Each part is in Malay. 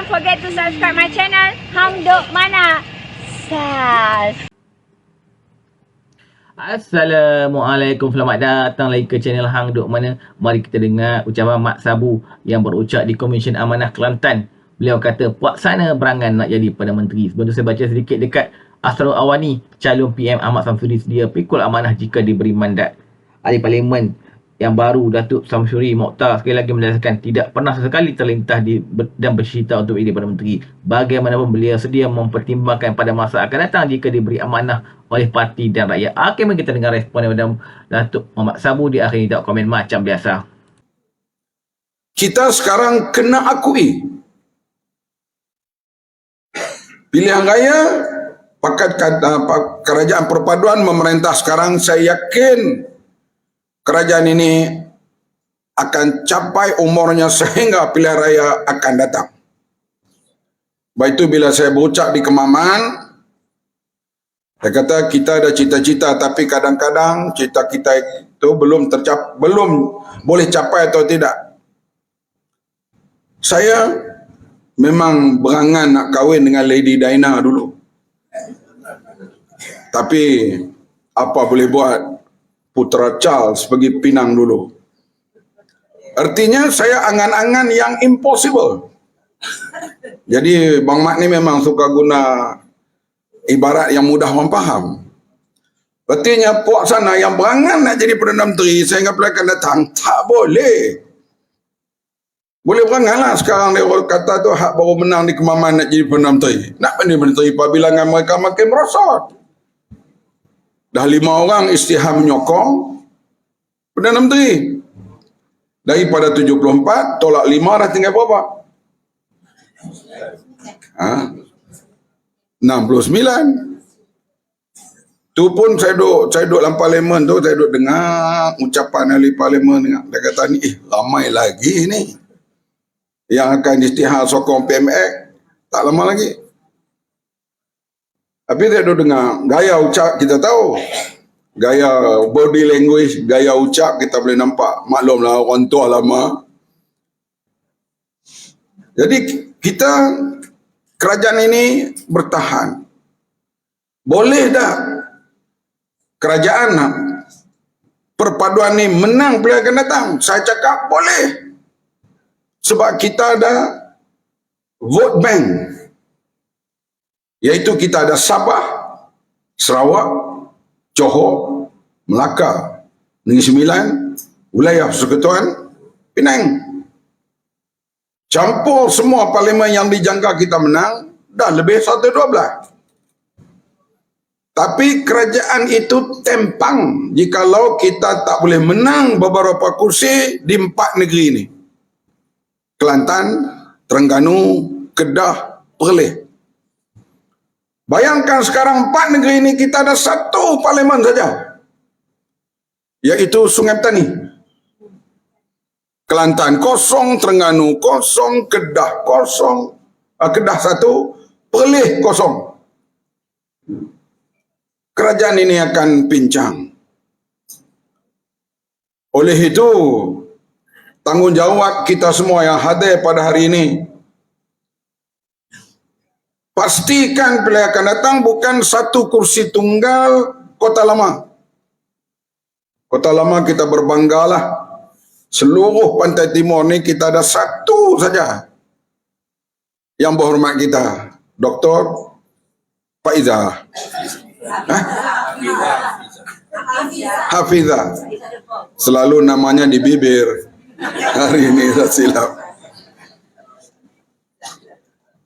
forget to subscribe my channel Hang Duk Mana. Sas. Assalamualaikum, selamat datang lagi ke channel Hang Duk Mana. Mari kita dengar ucapan Mak Sabu yang berucap di Komisen Amanah Kelantan. Beliau kata pelaksana berangan nak jadi Perdana Menteri. Sebelum tu saya baca sedikit dekat Asrul Awani, calon PM Ahmad Samsuri sedia pikul amanah jika diberi mandat. Ahli Parlimen yang baru Datuk Samsuri Mokhtar sekali lagi menjelaskan tidak pernah sesekali terlintas dan bercerita untuk menjadi Perdana Menteri. Bagaimanapun beliau sedia mempertimbangkan pada masa akan datang jika diberi amanah oleh parti dan rakyat. Okey, mari kita dengar respon daripada Datuk Muhammad Sabu. Di akhir ini tak komen macam biasa. Kita sekarang kena akui pilihan raya kerajaan perpaduan memerintah sekarang. Saya yakin kerajaan ini akan capai umurnya sehingga pilihan raya akan datang. Baik itu bila saya berucap di Kemaman, saya kata kita ada cita-cita tapi kadang-kadang cita kita itu belum boleh capai atau tidak. Saya memang berangan nak kahwin dengan Lady Diana dulu. Tapi apa boleh buat, Putra Charles pergi Pinang dulu. Artinya saya angan-angan yang impossible. Jadi Bang Mat ni memang suka guna ibarat yang mudah orang faham. Artinya puak sana yang berangan nak jadi Perdana Menteri sehingga pilihan akan datang, tak boleh. Boleh berangan lah sekarang dia kata tu hak baru menang di Kemaman nak jadi Perdana Menteri. Nak menjadi Menteri apabila mereka makin merosot. Dah 5 orang Isytihar menyokong Perdana Menteri. Daripada 74, tolak 5 dah tinggal berapa? 69. Tu pun saya duduk dalam parlimen tu, saya duduk dengar ucapan ahli parlimen. Dia kata ni, ramai lagi ni yang akan isytihar sokong PMX. Tak lama lagi. Tapi saya duduk dengar, gaya ucap kita tahu. Gaya body language, gaya ucap kita boleh nampak. Maklumlah orang tua lama. Jadi kerajaan ini bertahan. Boleh tak kerajaan perpaduan ni menang pilihan akan datang? Saya cakap boleh. Sebab kita ada vote bank. Iaitu kita ada Sabah, Sarawak, Johor, Melaka, Negeri Sembilan, Wilayah Persekutuan, Penang. Campur semua parlimen yang dijangka kita menang, dah lebih 112. Tapi kerajaan itu tempang jikalau kita tak boleh menang beberapa kursi di 4 negeri ini. Kelantan, Terengganu, Kedah, Perlis. Bayangkan sekarang 4 negeri ini kita ada 1 parlimen saja. Iaitu Sungai Petani. Kelantan kosong, Terengganu kosong, Kedah kosong, Kedah 1, Perlis kosong. Kerajaan ini akan pincang. Oleh itu, tanggungjawab kita semua yang hadir pada hari ini, pastikan pilihan akan datang bukan 1 kursi tunggal Kota Lama. Kota Lama kita berbanggalah. Seluruh pantai timur ni kita ada 1 saja yang berhormat kita, Dr. Faizah. Hafizah. Selalu namanya di bibir. Hari ini saya silap.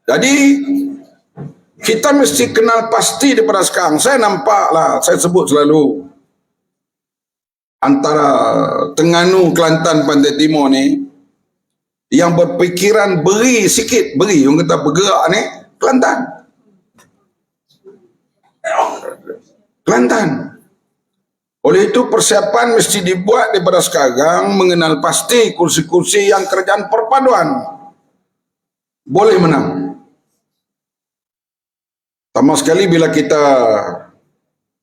Jadi kita mesti kenal pasti daripada sekarang. Saya nampaklah, saya sebut selalu, antara Terengganu, Kelantan, Pantai Timur ni, yang berfikiran beri sikit, orang kata bergerak ni, Kelantan. Oleh itu persiapan mesti dibuat daripada sekarang, mengenal pasti kursi-kursi yang kerajaan perpaduan boleh menang. Sama sekali bila kita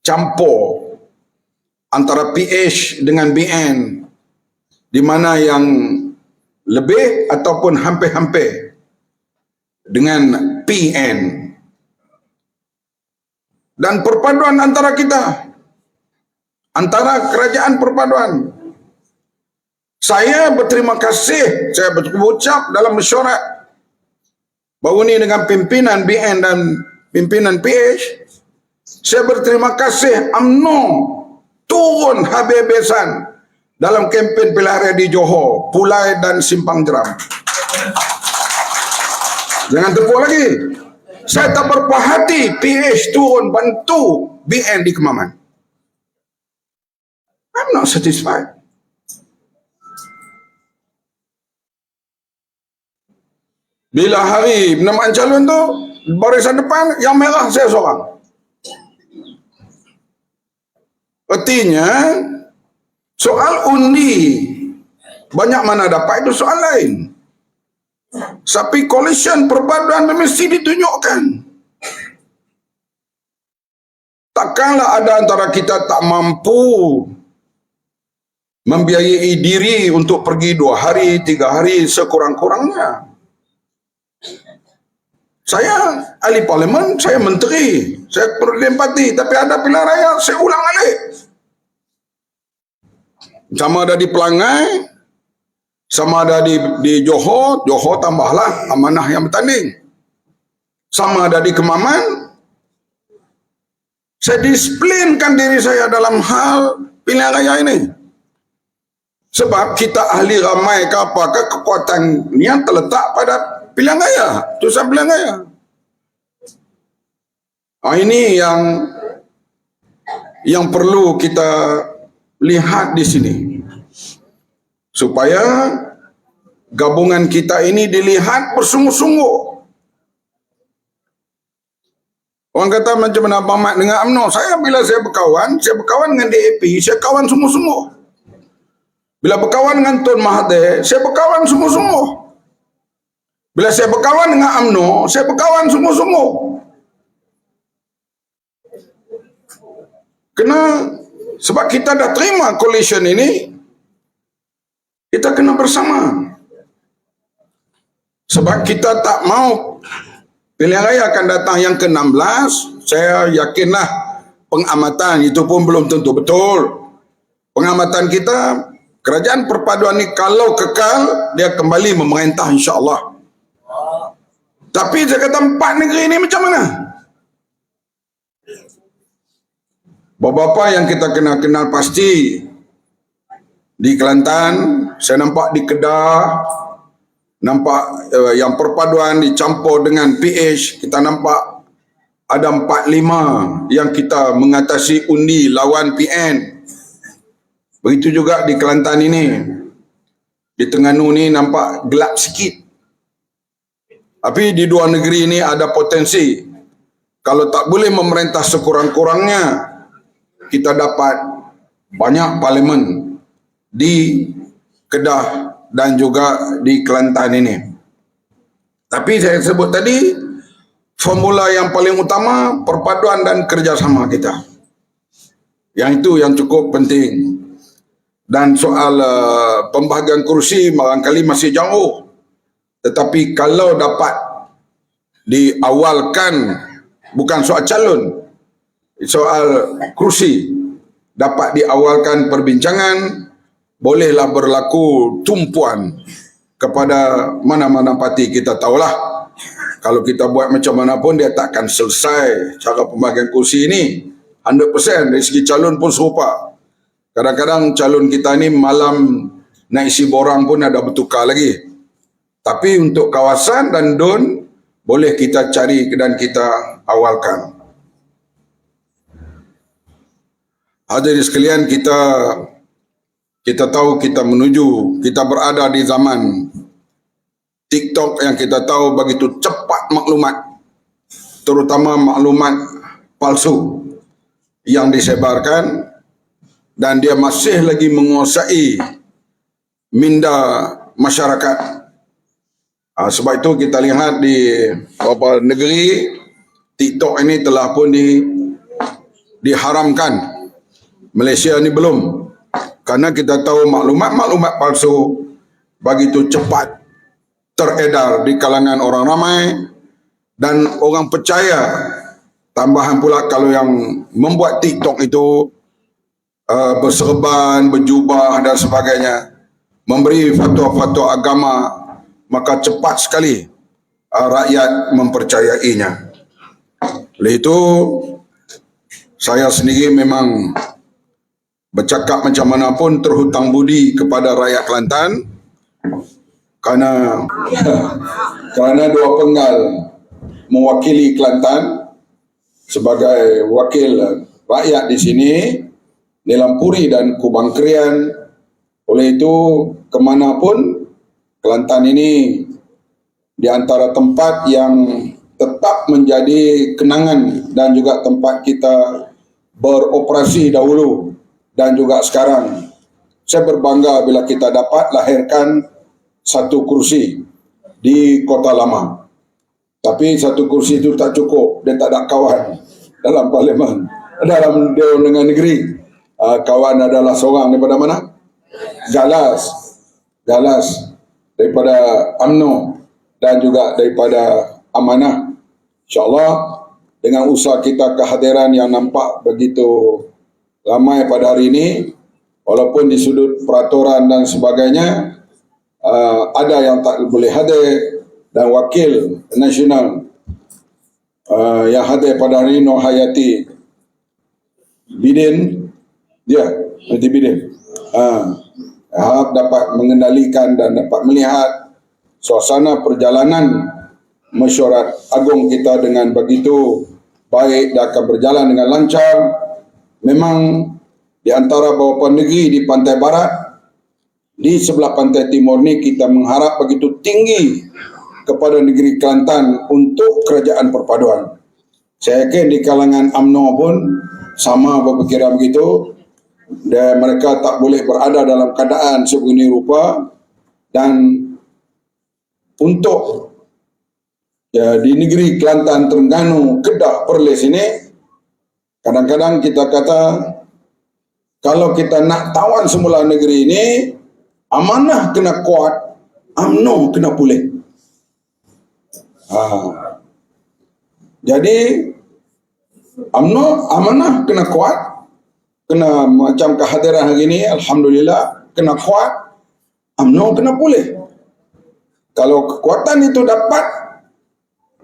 campur antara PH dengan BN, di mana yang lebih ataupun hampir-hampir, dengan PN dan perpaduan antara kita, antara kerajaan perpaduan. Saya berterima kasih, saya berucap dalam mesyuarat baru ni dengan pimpinan BN dan pimpinan PH. Saya berterima kasih UMNO turun habis-habisan dalam kempen pilihan raya di Johor, Pulai dan Simpang Jeram. Jangan tepuk lagi. Saya tak berpuas hati PH turun bantu BN di Kemaman. I'm not satisfied. Bila hari penamaan calon tu, barisan depan yang merah saya seorang. Artinya soal undi banyak mana dapat itu soal lain. Tapi coalition perpaduan mesti ditunjukkan. Takkanlah ada antara kita tak mampu membiayai diri untuk pergi 2 hari, 3 hari sekurang-kurangnya. Saya ahli parlimen, saya menteri, saya perdana parti, tapi ada pilihan raya, saya ulang alik. Sama ada di Pelangai, sama ada di Johor, Johor tambahlah amanah yang bertanding. Sama ada di Kemaman, saya disiplinkan diri saya dalam hal pilihan raya ini. Sebab kita ahli ramai ke apakah kekuatan yang terletak pada pilihan raya, tulisan pilihan raya. Ini yang perlu kita lihat di sini. Supaya gabungan kita ini dilihat bersungguh-sungguh. Orang kata macam mana Abang Mat dengan UMNO. Bila saya berkawan dengan DAP, saya kawan sungguh-sungguh. Bila berkawan dengan Tun Mahathir, saya berkawan sungguh-sungguh. Bila saya berkawan dengan UMNO, saya berkawan sungguh-sungguh. Sebab kita dah terima coalition ini, kita kena bersama. Sebab kita tak mau pilihan raya akan datang yang ke-16. Saya yakinlah pengamatan itu pun belum tentu betul. Pengamatan kita, kerajaan perpaduan ini kalau kekal, dia kembali memerintah insya-Allah. Tapi saya kata 4 negeri ini macam mana? Beberapa yang kita kenal pasti di Kelantan, saya nampak di Kedah, nampak yang perpaduan dicampur dengan PH, kita nampak ada 4-5 yang kita mengatasi undi lawan PN. Begitu juga di Kelantan ini. Di Terengganu ni nampak gelap sikit. Tapi di 2 negeri ini ada potensi. Kalau tak boleh memerintah sekurang-kurangnya, kita dapat banyak parlimen di Kedah dan juga di Kelantan ini. Tapi saya sebut tadi, formula yang paling utama perpaduan dan kerjasama kita. Yang itu yang cukup penting. Dan soal pembahagian kursi barangkali masih jauh. Tetapi kalau dapat diawalkan, bukan soal calon, soal kursi, dapat diawalkan perbincangan, bolehlah berlaku tumpuan kepada mana-mana parti. Kita tahulah kalau kita buat macam mana pun dia takkan selesai cara pembagian kursi ini 100%. Dari segi calon pun serupa. Kadang-kadang calon kita ni malam nak isi borang pun ada bertukar lagi. Tapi untuk kawasan dan DUN boleh kita cari dan kita awalkan. Hadirin sekalian, kita tahu kita berada di zaman TikTok yang kita tahu begitu cepat maklumat, terutama maklumat palsu yang disebarkan, dan dia masih lagi menguasai minda masyarakat. Sebab itu kita lihat di beberapa negeri TikTok ini telah pun diharamkan. Malaysia ni belum. Karena kita tahu maklumat-maklumat palsu begitu cepat teredar di kalangan orang ramai dan orang percaya. Tambahan pula kalau yang membuat TikTok itu berserban, berjubah dan sebagainya, memberi fatwa-fatwa agama, maka cepat sekali rakyat mempercayainya. Oleh itu, saya sendiri memang bercakap macam mana pun terhutang budi kepada rakyat Kelantan kerana dua penggal mewakili Kelantan sebagai wakil rakyat di sini, Nilam Puri dan Kubang Krian. Oleh itu, kemanapun Kelantan ini di antara tempat yang tetap menjadi kenangan dan juga tempat kita beroperasi dahulu dan juga sekarang. Saya berbangga bila kita dapat lahirkan satu kursi di Kota Lama. Tapi satu kursi itu tak cukup, dia tak ada kawan dalam parlimen, dalam Dewan Undangan Negeri. Kawan adalah seorang daripada mana? Galas daripada UMNO dan juga daripada Amanah. InsyaAllah dengan usaha kita, kehadiran yang nampak begitu ramai pada hari ini, walaupun di sudut peraturan dan sebagainya ada yang tak boleh hadir, dan wakil nasional yang hadir pada hari ini, Nur Hayati Bidin, harap dapat mengendalikan dan dapat melihat suasana perjalanan mesyuarat agung kita dengan begitu baik dan akan berjalan dengan lancar. Memang di antara beberapa negeri di pantai barat, di sebelah pantai timur ni kita mengharap begitu tinggi kepada negeri Kelantan untuk kerajaan perpaduan. Saya yakin di kalangan UMNO pun sama berfikiran begitu, dan mereka tak boleh berada dalam keadaan sebegini rupa. Dan untuk di negeri Kelantan, Terengganu, Kedah, Perlis ini, kadang-kadang kita kata kalau kita nak tawan semula negeri ini, amanah kena kuat, UMNO kena pulih. Jadi UMNO, amanah kena kuat, kena macam kehadiran hari ini, alhamdulillah kena kuat, UMNO kena pulih. Kalau kekuatan itu dapat,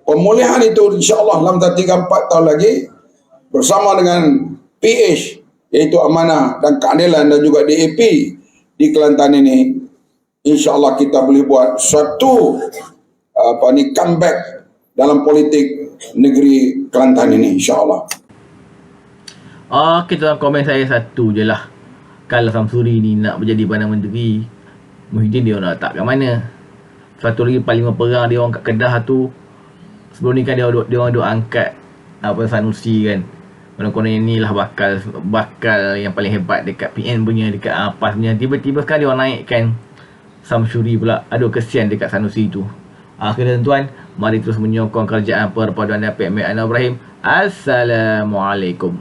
pemulihan itu insya-Allah dalam 3-4 tahun lagi, bersama dengan PH, iaitu Amanah dan Keadilan dan juga DAP di Kelantan ini, insya-Allah kita boleh buat suatu comeback dalam politik negeri Kelantan ini, insya-Allah. Okey, tuan, komen saya satu je lah. Kalau Samsuri ni nak menjadi Perdana Menteri, Muhyiddin dia nak letak kat mana? Satu lagi Parlimen Perang dia orang kat Kedah tu, sebelum ni kan dia orang duk angkat Sanusi kan. Konon-konon ni lah bakal yang paling hebat dekat PN punya, dekat PAS punya. Tiba-tiba sekarang dia orang naikkan Samsuri pula. Aduh, kesian dekat Sanusi tu. Akhirnya tuan, mari terus menyokong kerajaan perpaduan Datuk Ahmad Anwar Ibrahim. Assalamualaikum.